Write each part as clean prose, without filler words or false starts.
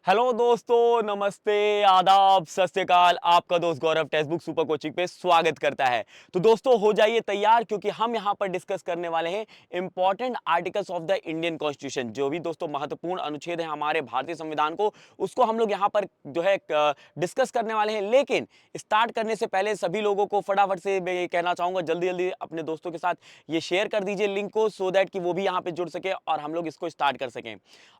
Hello दोस्तों, नमस्ते, आदाब, सत श्री अकाल। आपका दोस्त गौरव टेक्स्ट बुक सुपर कोचिंग पे स्वागत करता है। तो दोस्तों हो जाइए तैयार, क्योंकि हम यहां पर डिस्कस करने वाले हैं important articles of the Indian constitution. जो भी दोस्तों महत्वपूर्ण अनुच्छेद है हमारे भारतीय संविधान को, उसको हम लोग यहां पर जो है डिस्कस करने वाले हैं। लेकिन स्टार्ट करने से पहले सभी लोगों को फटाफट से मैं ये कहना चाहूंगा, जल्दी जल्दी अपने दोस्तों के साथ ये शेयर कर दीजिए लिंक को, सो दैट कि वो भी यहाँ पे जुड़ सके और हम लोग इसको स्टार्ट कर सकें।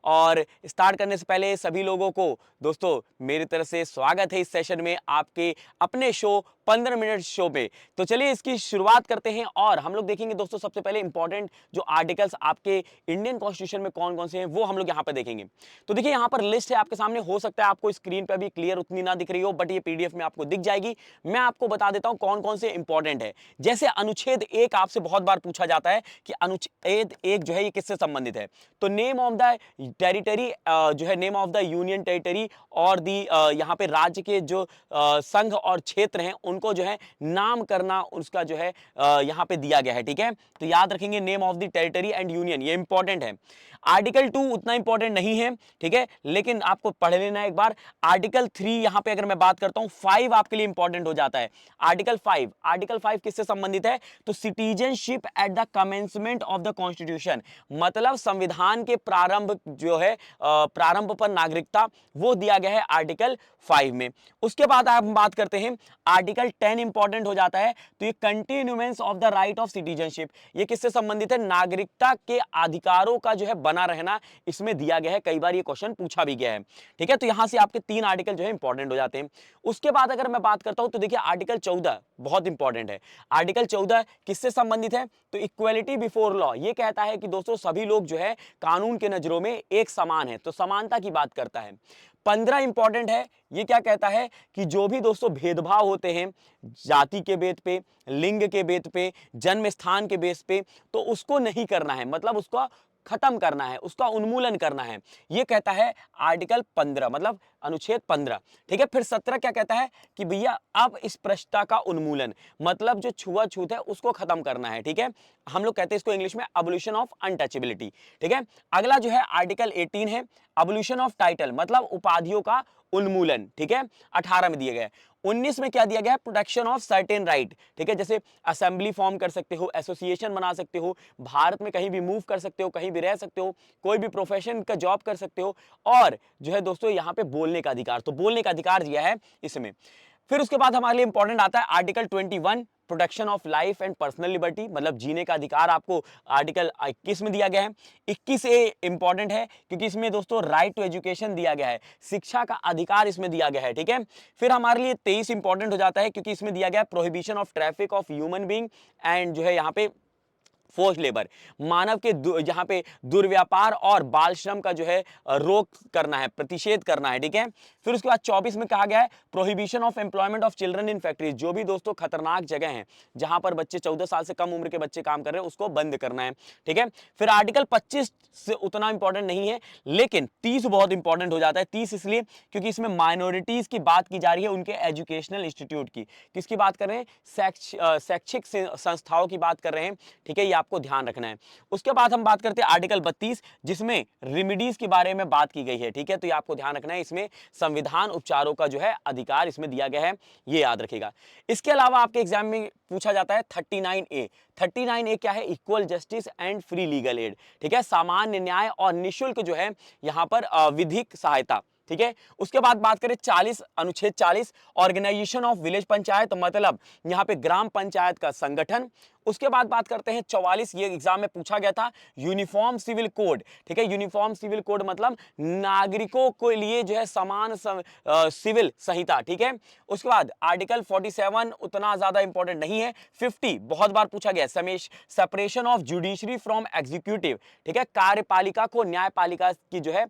और स्टार्ट करने से पहले सभी लोगों को दोस्तों मेरी तरफ से स्वागत है इस सेशन में, आपके अपने शो 15 मिनट शो पे। तो चलिए इसकी शुरुआत करते हैं और हम लोग देखेंगे दोस्तों सबसे पहले इंपॉर्टेंट जो आर्टिकल्स आपके इंडियन कॉन्स्टिट्यूशन में कौन कौन से हैं वो हम लोग यहां पर देखेंगे। तो देखिए यहां पर लिस्ट है आपके सामने, हो सकता है आपको स्क्रीन पे अभी क्लियर उतनी ना दिख रही हो, बट ये पीडीएफ में आपको दिख जाएगी। मैं आपको बता देता हूं कौन कौन से इंपॉर्टेंट है। जैसे अनुच्छेद 1 आपसे बहुत बार पूछा जाता है कि अनुच्छेद 1 जो है ये किससे संबंधित है। तो नेम ऑफ द टेरिटरी जो है, name of the union territory और दी यहाँ पे राज्य के जो संघ और क्षेत्र हैं उनको जो है नाम करना उसका जो है यहाँ पे दिया गया है। ठीक है, तो याद रखेंगे name of the territory and union, ये इंपॉर्टेंट है। आर्टिकल 2 उतना इंपॉर्टेंट नहीं है, ठीक है, लेकिन आपको पढ़ लेना है एक बार। आर्टिकल 3 यहां पे अगर मैं बात करता हूं, 5 आपके लिए इंपॉर्टेंट हो जाता है। आर्टिकल 5 किससे संबंधित है? तो citizenship at the commencement of the constitution, मतलब संविधान के प्रारंभ जो है प्रारंभ पर नागरिकता, वो दिया गया है आर्टिकल 5 में। उसके बाद हम बात करते हैं आर्टिकल 10 इंपॉर्टेंट हो जाता है। तो ये continuance of the right of citizenship, ये किससे संबंधित है? नागरिकता के अधिकारों का जो है बना रहना इसमें दिया गया है। कई बार ये क्वेश्चन पूछा भी गया है। ठीक है, तो यहां से आपके 3 आर्टिकल जो है इंपॉर्टेंट हो जाते हैं। उसके बाद अगर मैं बात करता हूं तो देखिए आर्टिकल 14 बहुत इंपॉर्टेंट है। आर्टिकल 14 किससे संबंधित है? तो इक्वलिटी बिफोर लॉ, ये कहता है कि दोस्तों सभी लोग जो है कानून के नजरों में एक समान है, तो समानता की बात करता है। 15 इंपॉर्टेंट है, ये क्या कहता है कि जो भी दोस्तों भेदभाव होते हैं जाति के बेस पे, लिंग के बेस पे, जन्म स्थान के बेस पे, तो उसको नहीं करना है, मतलब उसको खत्म करना है, उसका उन्मूलन करना है। ये कहता है आर्टिकल 15, मतलब अनुच्छेद 15। ठीक है, फिर 17 क्या कहता है कि भैया अब स्पृष्टता का उन्मूलन, मतलब जो छुआछूत है उसको खत्म करना है। ठीक है, हम लोग कहते हैं इसको इंग्लिश में अबोलिशन ऑफ अनटचेबिलिटी। ठीक है, अगला जो है आर्टिकल 18 है, अबोलिशन ऑफ टाइटल, मतलब उपाधियों का उन्मूलन। ठीक है, 18 में दिया गया है। 19 में क्या दिया गया है? Protection of certain right. ठीक है, जैसे असेंबली फॉर्म कर सकते हो, एसोसिएशन बना सकते हो, भारत में कहीं भी मूव कर सकते हो, कहीं भी रह सकते हो, कोई भी प्रोफेशन का जॉब कर सकते हो, और जो है दोस्तों यहाँ पे बोलने का अधिकार, तो बोलने का अधिकार दिया है इसमें। फिर उसके बाद हमारे लिए इंपॉर्टेंट आता है article 21, protection of life and personal liberty, मतलब जीने का अधिकार आपको आर्टिकल 21 में दिया गया है। 21 ए इंपॉर्टेंट है क्योंकि इसमें दोस्तों राइट टू एजुकेशन दिया गया है, शिक्षा का अधिकार इसमें दिया गया है। ठीक है, फिर हमारे लिए 23 इंपॉर्टेंट हो जाता है क्योंकि इसमें दिया गया है prohibition of traffic of human being and जो है यहाँ पे फोर्स लेबर, मानव के जहां पे दुर्व्यापार और बाल श्रम का जो है रोक करना है, प्रतिषेध करना है। ठीक है, फिर उसके बाद 24 में कहा गया है prohibition of employment of children in factories, जो भी दोस्तों खतरनाक जगह हैं जहां पर बच्चे 14 साल से कम उम्र के बच्चे काम कर रहे हैं उसको बंद करना है। ठीक है, फिर आर्टिकल 25 से उतना इंपॉर्टेंट नहीं है, लेकिन 30 बहुत इंपॉर्टेंट हो जाता है। 30 इसलिए क्योंकि इसमें माइनॉरिटीज की बात की जा रही है, उनके एजुकेशनल इंस्टीट्यूट की, किसकी बात कर रहे हैं? शैक्षिक संस्थाओं की बात कर रहे हैं। ठीक है, ये आपको ध्यान रखना है। उसके बाद हम बात करते हैं आर्टिकल 32, जिसमें रेमिडीज के बारे में बात की गई है। ठीक है, तो ये आपको ध्यान रखना है, इसमें संविधान उपचारों का जो है अधिकार इसमें दिया गया है, ये याद रखिएगा। इसके अलावा आपके एग्जाम में पूछा जाता है 39A। 39A क्या है? Equal justice and free legal add. ठीक है, सामान्य न्याय और निःशुल्क जो है यहां पर विधिक सहायता। ठीक है, उसके बाद बात करें 40, अनुच्छेद 40, ऑर्गेनाइजेशन ऑफ विलेज पंचायत, मतलब यहां पे ग्राम पंचायत का संगठन। उसके बाद बात करते हैं 44, ये एग्जाम में पूछा गया था, यूनिफॉर्म सिविल कोड। ठीक है, यूनिफॉर्म सिविल कोड मतलब नागरिकों के लिए जो है समान सिविल संहिता। ठीक है, उसके बाद आर्टिकल 47 उतना ज्यादा इंपॉर्टेंट नहीं है। 50 बहुत बार पूछा गया, separation of judiciary from executive. ठीक है, कार्यपालिका को न्यायपालिका की जो है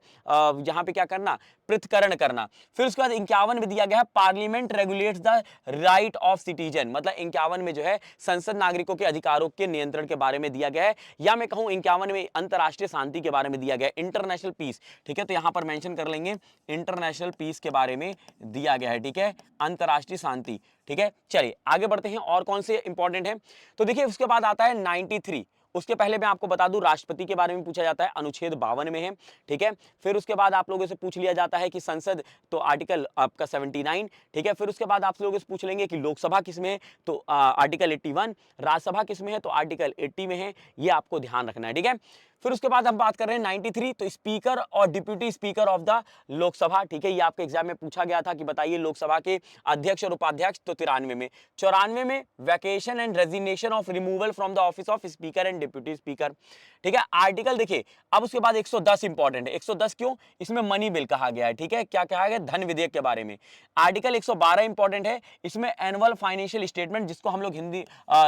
यहां पे क्या करना? पृथक्करण करना। फिर उसके बाद 51 में दिया गया है parliament regulates the right of citizen, मतलब 51 में जो है संसद नागरिकों के अधिकारों के नियंत्रण के बारे में दिया गया है, या मैं कहूं 51 में अंतरराष्ट्रीय शांति के बारे में दिया गया है, इंटरनेशनल पीस। ठीक है, तो यहां पर मेंशन कर लेंगे इंटरनेशनल पीस के बारे में दिया गया है। ठीक है, अंतरराष्ट्रीय शांति। ठीक है, चलिए आगे बढ़ते हैं और कौन से इंपॉर्टेंट है। तो देखिए उसके बाद आता है 93, उसके पहले मैं आपको बता दूं राष्ट्रपति के बारे में पूछा जाता है, अनुच्छेद 52 में है, ठीक है। फिर उसके बाद आप लोगों से पूछ लिया जाता है कि संसद, तो आर्टिकल आपका 79, ठीक है। फिर उसके बाद आप लोगों से पूछ लेंगे कि लोकसभा किसमें है, तो आर्टिकल 81, राज्यसभा किसमें है, तो आर्टिकल 80 में है, ये आपको ध्यान रखना है, ठीक है। फिर उसके बाद हम बात कर रहे हैं 93, तो स्पीकर और deputy speaker of the Lok Sabha, ठीक है। ये आपके एग्जाम में पूछा गया था कि बताइए लोकसभा के अध्यक्ष और उपाध्यक्ष, तो 93 में। 94 में vacation and resignation of removal from the office of speaker and deputy speaker, ठीक है। आर्टिकल देखिए, अब उसके बाद 110 इंपॉर्टेंट है। 110 क्यों? इसमें मनी बिल कहा गया है, ठीक है। क्या कहा गया? धन विधेयक के बारे में। आर्टिकल 112 इंपॉर्टेंट है, इसमें एनुअल फाइनेंशियल स्टेटमेंट, जिसको हम लोग हिंदी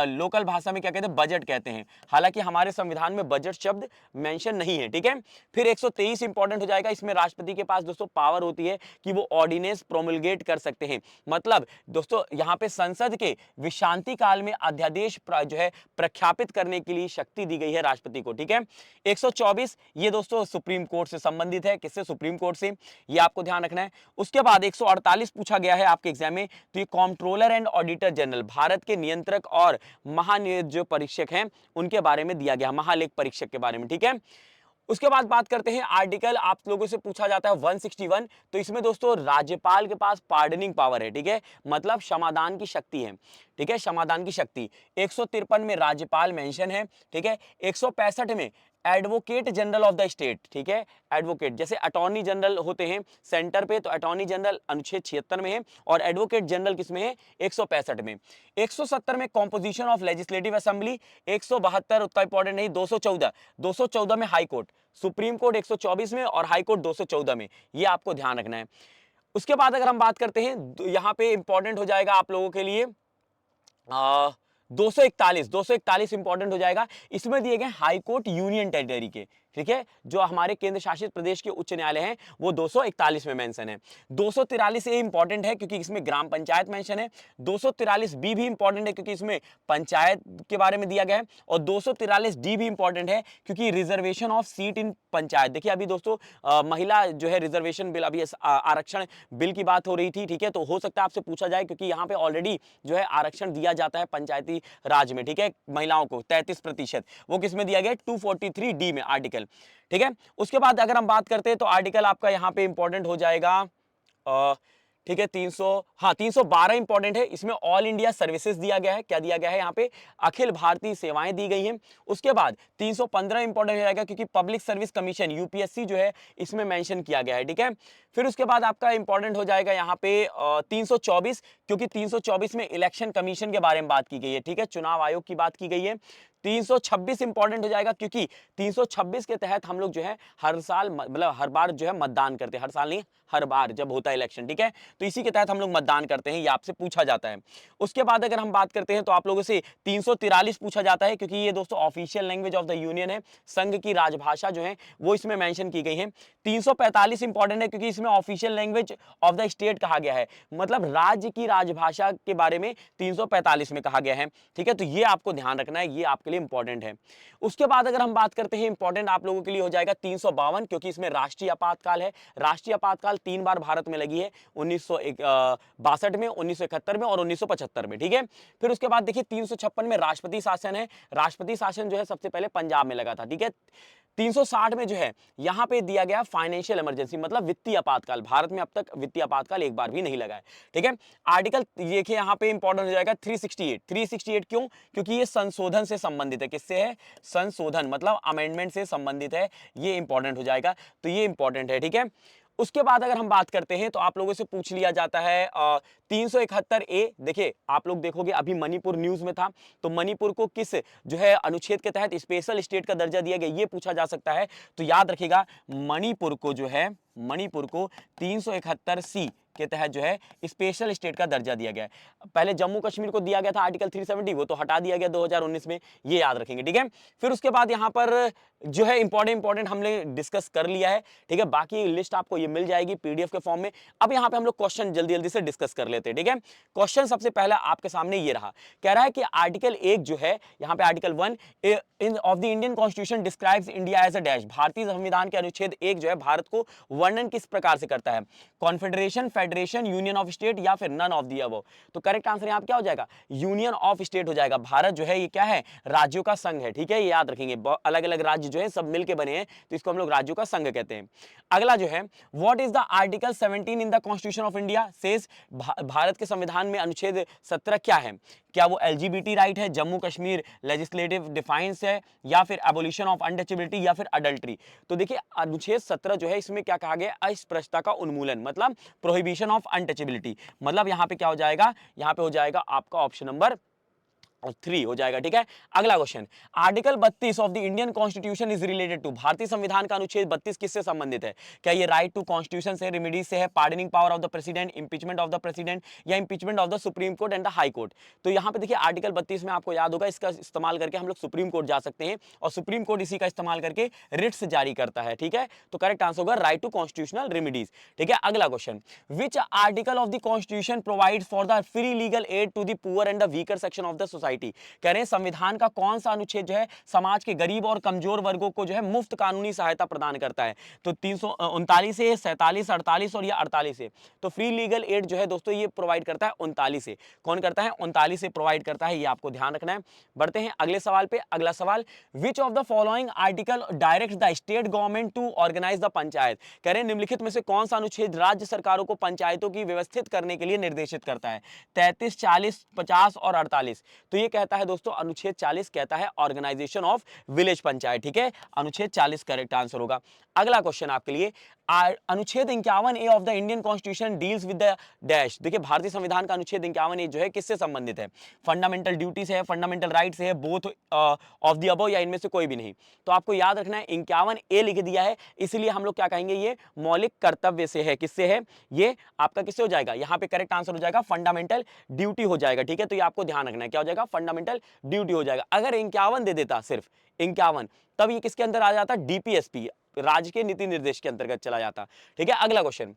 लोकल भाषा में क्या कहते हैं, बजट कहते हैं। हालांकि हमारे संविधान में बजट शब्द मेंशन नहीं है, ठीक है। फिर 123 इंपॉर्टेंट हो जाएगा, इसमें राष्ट्रपति के पास दोस्तों पावर होती है कि वो ऑर्डिनेंस प्रोमुलगेट कर सकते हैं। मतलब दोस्तों यहां पे संसद के विश्रांति काल में अध्यादेश जो है प्रख्यापित करने के लिए शक्ति दी गई है राष्ट्रपति को, ठीक है। 124 ये दोस्तों सुप्रीम कोर्ट से संबंधित है। किससे? सुप्रीम कोर्ट से, ये आपको ध्यान रखना है। उसके बाद 148 पूछा गया है आपके एग्जाम में, तो ये controller and auditor general, Bharat के नियंत्रक और महानियोजक जो परीक्षक हैं उनके बारे में दिया गया, महालेख परीक्षक के बारे में, ठीक है। उसके बाद बात करते हैं आर्टिकल, आप लोगों से पूछा जाता है 161, तो इसमें दोस्तों राज्यपाल के पास पार्डनिंग पावर है, ठीक है। मतलब क्षमादान की शक्ति है, ठीक है, क्षमादान की शक्ति। 153 में राज्यपाल मेंशन है, ठीक है। 165 में advocate general of the state, ठीक है। एडवोकेट, जैसे अटॉर्नी जनरल होते हैं सेंटर पे, तो अटॉर्नी जनरल अनुच्छेद 76 में है, और एडवोकेट जनरल किसमें है? 165 में। 170 में कॉम्पोजिशन ऑफ लेजिस्लेटिव असेंबली। 172 उतना इंपॉर्टेंट नहीं। 214 में हाई कोर्ट, सुप्रीम कोर्ट 124 में और हाई कोर्ट 214 में, ये आपको ध्यान रखना है। उसके बाद अगर हम बात करते हैं, यहां पे इंपॉर्टेंट हो जाएगा आप लोगों के लिए 241 इंपॉर्टेंट हो जाएगा। इसमें दिए गए हाई कोर्ट यूनियन टेरिटरी के, ठीक है, जो हमारे केंद्र शासित प्रदेश के उच्च न्यायालय हैं, वो 241 में मेंशन है। 243 ए इंपॉर्टेंट है क्योंकि इसमें ग्राम पंचायत मेंशन है। 243 बी भी इंपॉर्टेंट है क्योंकि इसमें पंचायत के बारे में दिया गया है। और 243 डी भी इंपॉर्टेंट है क्योंकि रिजर्वेशन ऑफ सीट इन पंचायत। देखिए अभी दोस्तों महिला जो है रिजर्वेशन बिल, अभी आरक्षण बिल की बात हो रही थी, ठीक है। तो हो सकता है आपसे पूछा जाए, क्योंकि यहाँ पे ऑलरेडी जो है आरक्षण दिया जाता है पंचायती राज में, ठीक है, महिलाओं को 33%। वो किसमें दिया गया? 243 डी में आर्टिकल, ठीक है। उसके बाद अगर हम बात करते हैं तो आर्टिकल आपका यहां पे इंपॉर्टेंट हो जाएगा, ठीक है, 312 इंपॉर्टेंट है। इसमें ऑल इंडिया सर्विसेज दिया गया है। क्या दिया गया है? यहाँ पे अखिल भारतीय सेवाएं दी गई हैं। उसके बाद 315 इंपॉर्टेंट हो जाएगा क्योंकि पब्लिक सर्विस कमीशन यूपीएससी जो है इसमें मेंशन किया गया है, ठीक है। फिर उसके बाद आपका इंपॉर्टेंट हो जाएगा यहाँ पे 324, क्योंकि 324 में इलेक्शन कमीशन के बारे में बात की गई है, ठीक है, चुनाव आयोग की बात की गई है। 326 इंपॉर्टेंट हो जाएगा क्योंकि 326 के तहत हम लोग जो है हर साल, मतलब हर बार जो है मतदान करते हैं, हर साल नहीं, हर बार जब होता है इलेक्शन, ठीक है, तो इसी के तहत हम लोग मतदान करते हैं, ये आपसे पूछा जाता है। उसके बाद अगर हम बात करते हैं तो आप लोगों से 343 पूछा जाता है, क्योंकि ये दोस्तों official language of the union है, संघ की राजभाषा जो है वो इसमें मेंशन की गई है। 345 इंपॉर्टेंट है क्योंकि इसमें official language of the state कहा गया है, मतलब राज्य की राजभाषा के बारे में 345 में कहा गया है, ठीक है। तो ये आपको ध्यान रखना है, ये आपके लिए इंपॉर्टेंट है। उसके बाद अगर हम बात करते हैं, इंपॉर्टेंट आप लोगों के लिए हो जाएगा 352, क्योंकि इसमें राष्ट्रीय आपातकाल है। राष्ट्रीय आपातकाल 3 बार भारत में लगी है, 1962 में, 1971 में और 1975 में, ठीक है। फिर उसके बाद देखिए 356 में राष्ट्रपति शासन है। राष्ट्रपति शासन जो है सबसे पहले पंजाब में लगा था, ठीक है। 360 में जो है यहां पे दिया गया फाइनेंशियल इमरजेंसी, मतलब वित्तीय आपातकाल। भारत में अब तक वित्तीय आपातकाल एक बार भी नहीं लगा है, ठीक है। आर्टिकल देखिए यहां पे इंपॉर्टेंट हो जाएगा 368 क्यों? क्योंकि ये संशोधन से संबंधित है। किससे है? संशोधन, मतलब अमेंडमेंट से संबंधित है, ये इंपॉर्टेंट हो जाएगा, तो ये इंपॉर्टेंट है, ठीक है। उसके बाद अगर हम बात करते हैं तो आप लोगों से पूछ लिया जाता है 371 ए। देखिए आप लोग देखोगे अभी मणिपुर न्यूज में था, तो मणिपुर को किस जो है अनुच्छेद के तहत स्पेशल स्टेट का दर्जा दिया गया, ये पूछा जा सकता है। तो याद रखिएगा मणिपुर को जो है, मणिपुर को 371 सी के तहत जो है स्पेशल स्टेट का दर्जा दिया गया है। पहले जम्मू कश्मीर को दिया गया था आर्टिकल 370, वो तो हटा दिया गया 2019 में, ये याद रखेंगे, ठीक है। फिर उसके बाद यहाँ पर जो है इंपॉर्टेंट हमने डिस्कस कर लिया है, ठीक है। बाकी लिस्ट आपको ये मिल जाएगी पीडीएफ के फॉर्म में। अब यहाँ पे हम लोग क्वेश्चन जल्दी से डिस्कस कर लेते हैं, ठीक है। क्वेश्चन सबसे पहला आपके सामने ये रहा, कह रहा है कि आर्टिकल 1 जो है यहाँ पे article 1 of the Indian constitution describes India as a dash. भारतीय संविधान के अनुच्छेद 1 जो है भारत को वर्णन किस प्रकार से करता है? Confederation, federation, union of state या फिर नन ऑफ दी अबव? तो करेक्ट आंसर यहाँ क्या हो जाएगा? यूनियन ऑफ स्टेट हो जाएगा। भारत जो है ये क्या है? राज्यों का संघ है, ठीक है, ये याद रखेंगे। अलग अलग राज्य जो है सब मिलके बने हैं, तो इसको हम लोग राज्यों का संघ कहते हैं। अगला जो है, what is the article 17 in the constitution of India says? Bharat के संविधान में अनुच्छेद 17 क्या है? क्या वो एलजीबीटी राइट है, जम्मू कश्मीर लेजिस्लेटिव डिफाइंस है, या फिर एबोलिशन ऑफ अनटचेबिलिटी, या फिर अडल्ट्री? तो देखिए अनुच्छेद 17 जो है इसमें क्या कहा गया? अस्पृश्यता का उन्मूलन, मतलब प्रोहिबिशन ऑफ अनटचेबिलिटी। मतलब यहां पे क्या हो जाएगा? यहां पे हो जाएगा आपका ऑप्शन नंबर 3 हो जाएगा, ठीक है। अगला question, article 32 of the Indian constitution is related to? भारतीय संविधान का अनुच्छेद 32 किससे संबंधित है? क्या ये राइट टू कॉन्स्टिट्यूशन से, रेमेडीज से है, pardoning power of the president, impeachment of the president, या impeachment of the supreme court and the high court? तो यहां पे देखिए आर्टिकल 32 में आपको याद होगा इसका इस्तेमाल करके हम लोग सुप्रीम कोर्ट जा सकते हैं, और सुप्रीम कोर्ट इसी का इस्तेमाल करके रिट्स जारी करता है, ठीक है। तो करेक्ट आंसर होगा राइट टू कॉन्स्टिट्यूशनल रेमेडीज, ठीक है। अगला question, which article of the constitution provide for the free legal aid to the poor and the weaker section of the society? कह रहे हैं संविधान का कौन सा अनुच्छेद जो है समाज के गरीब और कमजोर वर्गों को जो है मुफ्त कानूनी सहायता प्रदान करता है? तो 339 से, 47, 48 और या 48 से। तो फ्री लीगल एड जो है दोस्तों ये प्रोवाइड करता है 39 से। कौन करता है? 39 से प्रोवाइड करता है, ये आपको ध्यान रखना है। बढ़ते हैं अगले सवाल पे। अगला सवाल, which of the following article direct the state government to organise the panchayat? कह रहे हैं निम्नलिखित में से कौन सा अनुच्छेद राज्य सरकारों को पंचायतों की व्यवस्थित करने के लिए निर्देशित करता है? 33, 40, 50 और 48। तो ये कहता है दोस्तों अनुच्छेद 40 कहता है ऑर्गेनाइजेशन ऑफ विलेज पंचायत, ठीक है। अनुच्छेद 40 करेक्ट आंसर होगा। अगला क्वेश्चन आपके लिए, अनुच्छेद 51A of the Indian constitution deals with the dash? देखिए भारतीय संविधान का अनुच्छेद 51A जो है किससे संबंधित है? फंडामेंटल ड्यूटी से है, फंडामेंटल राइट से है, बोथ ऑफ द अबव, या इनमें से कोई भी नहीं? तो आपको याद रखना है 51A लिख दिया है, इसलिए हम लोग क्या कहेंगे? ये मौलिक कर्तव्य से है। किससे है? ये आपका किससे हो जाएगा? यहाँ पे करेक्ट आंसर हो जाएगा फंडामेंटल ड्यूटी हो जाएगा, ठीक है। तो ये आपको ध्यान रखना है, क्या हो जाएगा? फंडामेंटल ड्यूटी हो जाएगा। अगर 51 दे देता, सिर्फ 51, तब ये किसके अंदर आ जाता? डीपीएसपी, राज्य के नीति निर्देश के अंतर्गत चला जाता, ठीक है। अगला क्वेश्चन,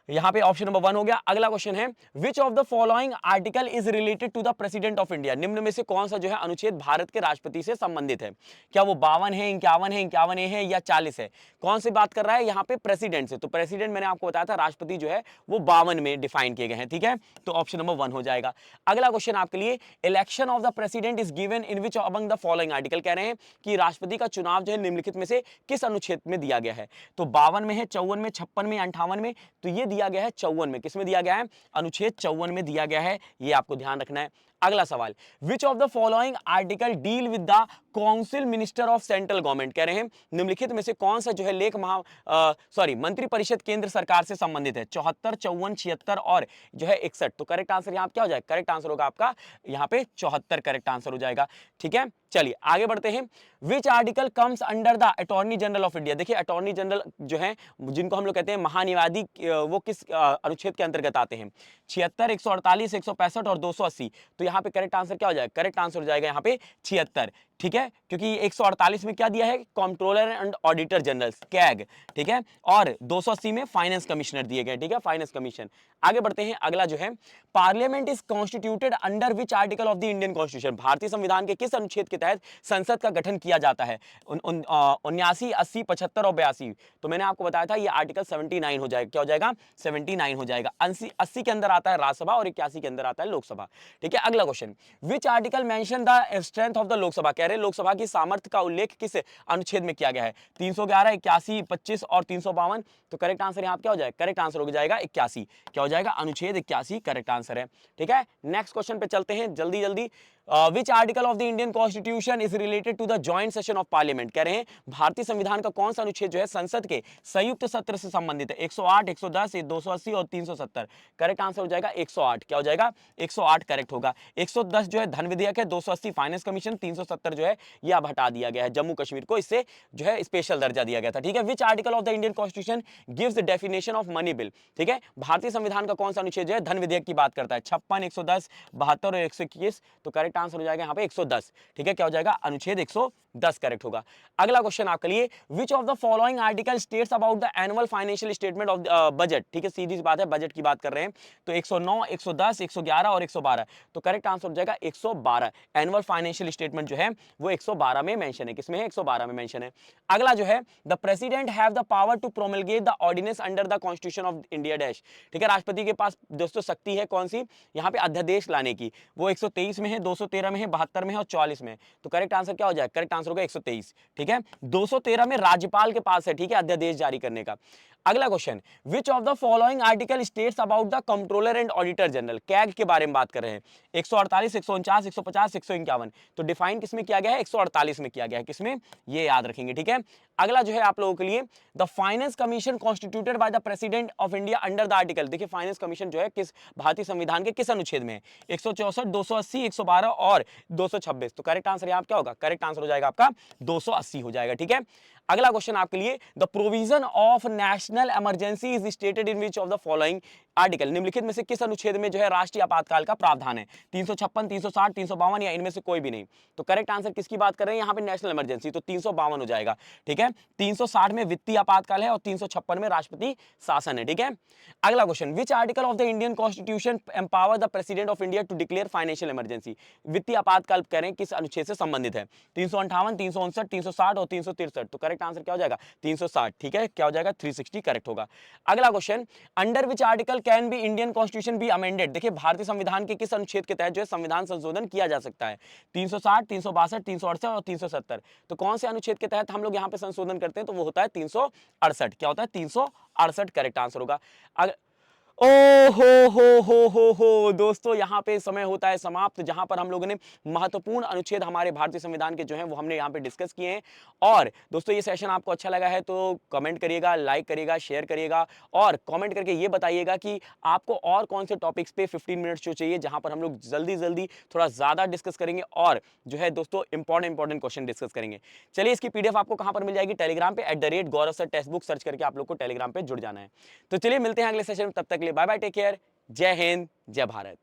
यहां पे ऑप्शन नंबर 1 हो गया। अगला क्वेश्चन है, which of the following article is related to the president of India? निम्न में से कौन सा जो है अनुच्छेद भारत के राष्ट्रपति से संबंधित है? क्या वो 52 है, 51 है, 51A है, या 40 है? कौन से बात कर रहा है यहाँ पे? प्रेसिडेंट से। तो प्रेसिडेंट मैंने आपको बताया था, राष्ट्रपति जो है वो 52 में डिफाइन किए गए हैं, ठीक है। तो ऑप्शन नंबर 1 हो जाएगा। अगला क्वेश्चन आपके लिए, election of the president is given in which among the following article? कह रहे हैं कि राष्ट्रपति का चुनाव जो है निम्नलिखित में से किस अनुच्छेद में दिया गया है? तो 52 में है, 54 में, 56 में, 58 में? तो ये दिया गया है 54 में। किसमें दिया गया है? अनुच्छेद 54 में दिया गया है, ये आपको ध्यान रखना है। अगला सवाल, which of the following article deal with the council minister of central government? कह रहे हैं निम्नलिखित में से कौन सा जो है मंत्री परिषद केंद्र सरकार से संबंधित है? 74, 54, 76 और जो है 61। तो करेक्ट आंसर यहाँ क्या हो जाएगा? करेक्ट आंसर होगा आपका यहाँ पे 74 करेक्ट आंसर हो जाएगा, ठीक है। चलिए आगे बढ़ते हैं। Which article comes under the attorney general of India? देखिए अटॉर्नी जनरल जो है, जिनको हम लोग कहते हैं महान्यायाधीश, वो किस अनुच्छेद के अंतर्गत आते हैं? 76, 148, 165 और 280। तो यहाँ पे करेक्ट आंसर क्या हो जाएगा? करेक्ट आंसर हो जाएगा यहाँ पे 76, ठीक है, क्योंकि 148 में क्या दिया है? Controller and auditor general, CAG, ठीक है, और 280 में फाइनेंस कमिश्नर दिए गए, ठीक है, फाइनेंस कमीशन। आगे बढ़ते हैं। अगला जो है, parliament is constituted under which article of the Indian constitution? भारतीय संविधान के किस अनुच्छेद के तहत संसद का गठन किया जाता है? 79, 80, 75 और 82। तो मैंने आपको बताया था ये आर्टिकल 79 हो जाएगा। क्या हो जाएगा? 79 हो जाएगा। 80 के अंदर आता है राज्यसभा और 81 के अंदर आता है लोकसभा, ठीक है। अगला question, which article mention the strength of the Lok Sabha? कह रहे हैं लोकसभा की सामर्थ्य का उल्लेख किस अनुच्छेद में किया गया है? 311, 81, 25 और 352। तो करेक्ट आंसर यहाँ क्या हो जाएगा? करेक्ट आंसर हो जाएगा 81। क्या हो जाएगा? अनुच्छेद 81 करेक्ट आंसर है, ठीक है। नेक्स्ट क्वेश्चन पे चलते हैं जल्दी जल्दी। Which article of the Indian constitution is related to the joint session of parliament? कह रहे हैं भारतीय संविधान का कौन सा अनुच्छेद जो है संसद के संयुक्त सत्र से संबंधित है? 108, 110, 280 और 370। करेक्ट आंसर हो जाएगा 108। क्या हो जाएगा? 108 करेक्ट होगा। 110 जो है धन विधेयक है, 280 फाइनेंस कमीशन, 370 जो है यह अब हटा दिया गया है, जम्मू कश्मीर को इससे जो है स्पेशल दर्जा दिया गया था, ठीक है। विच article of the Indian constitution gives the definition of money bill? ठीक है, भारतीय संविधान का कौन सा अनुच्छेद जो है धन विधेयक की बात करता है? 56, 110, 72 और 121। तो करेक्ट करेक्ट आंसर हो जाएगा यहाँ पे 110। ठीक है, क्या हो जाएगा, अनुच्छेद 110 करेक्ट होगा। अगला क्वेश्चन आपके लिए, विच of the following article states about the annual financial statement of budget. ठीक है, सीधी सी बात है, बजट की बात कर रहे हैं। तो 109, 110, 111 और 112, तो करेक्ट आंसर हो जाएगा 112। एनुअल फाइनेंशियल स्टेटमेंट जो है वो 112 में मेंशन है। किसमें है, 112 में मेंशन है। अगला जो है, the president have the power to promulgate the ordinance under the constitution of India dash. ठीक है, राष्ट्रपति के पास दोस्तों शक्ति है कौन सी, यहाँ पे अध्यादेश लाने की। वो 123 में है, 213 में है, 72 में है और 44 में है। तो करेक्ट आंसर क्या हो जाएगा, करेक्ट आंसर होगा 123। ठीक है, 213 में राज्यपाल के पास है, ठीक है, अध्यादेश जारी करने का। अगला question, which of the following article states about the controller and auditor general. CAG के बारे में बात कर रहे हैं। 148, 149, 150, 151, तो डिफाइन किसमें किया गया है, 148 में किया गया है। किसमें, ये याद रखेंगे। ठीक है, अगला जो है आप लोगों के लिए, the finance commission constituted by the president of India under the article. देखिए फाइनेंस कमीशन जो है किस भारतीय संविधान के किस अनुच्छेद में है, 164, 280, 112 और 226। तो करेक्ट आंसर यहां क्या होगा, करेक्ट आंसर हो जाएगा आपका 280 हो जाएगा। ठीक है, अगला क्वेश्चन आपके लिए, the provision of national emergency is stated in which of the following article. निम्नलिखित में से किस अनुच्छेद में जो है राष्ट्रीय आपातकाल का प्रावधान है, 356, 360, 352 या इनमें से कोई भी नहीं। तो करेक्ट आंसर किसकी बात कर रहे हैं यहाँ पे, नेशनल इमरजेंसी, तो 352 हो जाएगा। ठीक है, 360 में वित्तीय आपातकाल है और 356 में राष्ट्रपति शासन है। ठीक है, अगला question, which article of the Indian constitution empower the president of India to declare financial emergency. वित्तीय आपातकाल कह रहे हैं किस अनुच्छेद से संबंधित है, 358, 359, 360 और 363। तो करेक्ट आंसर क्या हो जाएगा, 360। ठीक है, क्या हो जाएगा, 360 करेक्ट होगा। अगला question, under which article can be Indian constitution be amended. देखिए भारतीय संविधान के किस अनुच्छेद के तहत जो है संविधान संशोधन किया जा सकता है, 360, 362, 368 और 370। तो कौन से अनुच्छेद के तहत हम लोग यहाँ पे संशोधन करते हैं, तो वो होता है 368। क्या होता है, 368 करेक्ट आंसर होगा। ओ हो दोस्तों, यहाँ पे समय होता है समाप्त, जहां पर हम लोगों ने महत्वपूर्ण अनुच्छेद हमारे भारतीय संविधान के जो हैं वो हमने यहाँ पे डिस्कस किए हैं। और दोस्तों ये सेशन आपको अच्छा लगा है तो कमेंट करिएगा, लाइक करिएगा, शेयर करिएगा और कमेंट करके ये बताइएगा कि आपको और कौन से टॉपिक्स पे 15 मिनट्स जो चाहिए, जहां पर हम लोग जल्दी जल्दी थोड़ा ज्यादा डिस्कस करेंगे और जो है दोस्तों इंपॉर्टेंट क्वेश्चन डिस्कस करेंगे। चलिए, इसकी पीडीएफ आपको कहां पर मिल जाएगी, टेलीग्राम पे @गौरव सर टेक्स्ट बुक सर्च करके आप लोग को टेलीग्राम पे जुड़ जाना है। तो चलिए मिलते हैं अगले सेशन में, तब तक के लिए बाय बाय, टेक केयर, जय हिंद, जय भारत।